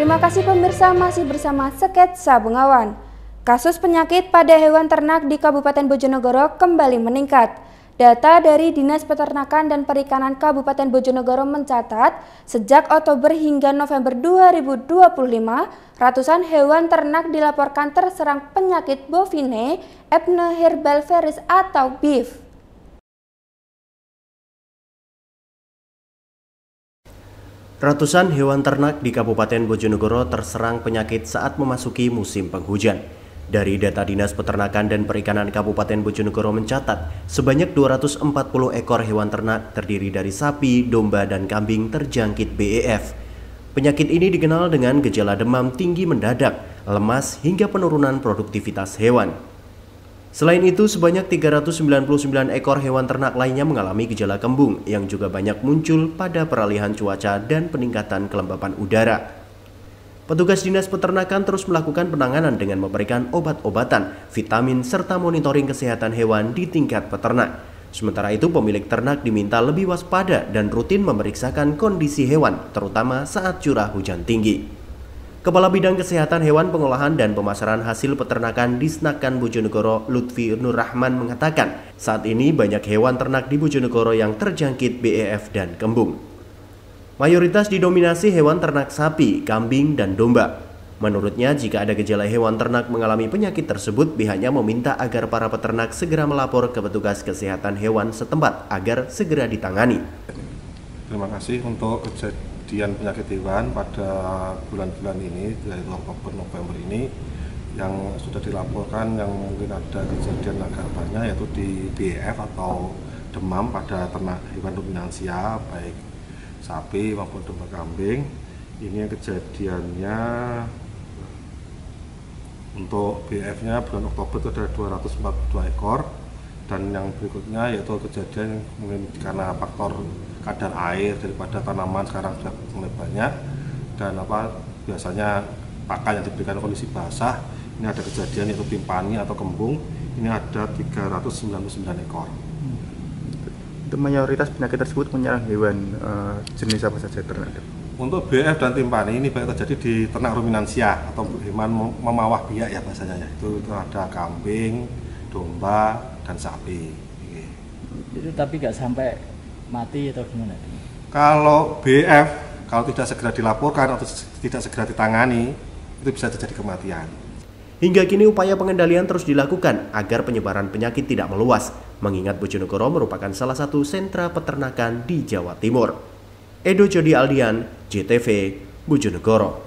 Terima kasih pemirsa, masih bersama Sketsa Bengawan. Kasus penyakit pada hewan ternak di Kabupaten Bojonegoro kembali meningkat. Data dari Dinas Peternakan dan Perikanan Kabupaten Bojonegoro mencatat, sejak Oktober hingga November 2025, ratusan hewan ternak dilaporkan terserang penyakit bovine Ephne herbal virus atau BIV. Ratusan hewan ternak di Kabupaten Bojonegoro terserang penyakit saat memasuki musim penghujan. Dari data Dinas Peternakan dan Perikanan Kabupaten Bojonegoro mencatat, sebanyak 240 ekor hewan ternak terdiri dari sapi, domba, dan kambing terjangkit BEF. Penyakit ini dikenal dengan gejala demam tinggi mendadak, lemas, hingga penurunan produktivitas hewan. Selain itu, sebanyak 399 ekor hewan ternak lainnya mengalami gejala kembung yang juga banyak muncul pada peralihan cuaca dan peningkatan kelembapan udara. Petugas Dinas Peternakan terus melakukan penanganan dengan memberikan obat-obatan, vitamin, serta monitoring kesehatan hewan di tingkat peternak. Sementara itu, pemilik ternak diminta lebih waspada dan rutin memeriksakan kondisi hewan, terutama saat curah hujan tinggi. Kepala Bidang Kesehatan Hewan, Pengolahan dan Pemasaran Hasil Peternakan Disnakan Bojonegoro, Lutfi Nur Rahman mengatakan, saat ini banyak hewan ternak di Bojonegoro yang terjangkit BEF dan kembung. Mayoritas didominasi hewan ternak sapi, kambing, dan domba. Menurutnya, jika ada gejala hewan ternak mengalami penyakit tersebut, pihaknya meminta agar para peternak segera melapor ke petugas kesehatan hewan setempat agar segera ditangani. Terima kasih untuk kejadian penyakit hewan pada bulan-bulan ini, dari Oktober November ini, yang sudah dilaporkan yang mungkin ada kejadian agak banyak, yaitu di BEF atau demam pada ternak hewan ruminansia, baik sapi maupun domba kambing. Ini kejadiannya untuk BEF-nya bulan Oktober itu ada 242 ekor, dan yang berikutnya yaitu kejadian mungkin karena faktor kadar air daripada tanaman sekarang sudah mulai banyak, dan biasanya pakan yang diberikan kondisi basah. Ini ada kejadian yaitu timpani atau kembung, ini ada 399 ekor. Untuk mayoritas penyakit tersebut menyerang hewan jenis apa saja ternak? Untuk BEF dan timpani ini banyak terjadi di ternak ruminansia atau hewan memawah biak ya bahasanya. Itu ada kambing, domba, dan sapi. Itu tapi nggak sampai mati atau gimana? Kalau BF, kalau tidak segera dilaporkan atau tidak segera ditangani, itu bisa terjadi kematian. Hingga kini upaya pengendalian terus dilakukan agar penyebaran penyakit tidak meluas, mengingat Bojonegoro merupakan salah satu sentra peternakan di Jawa Timur. Edo Jody Aldian, JTV, Bojonegoro.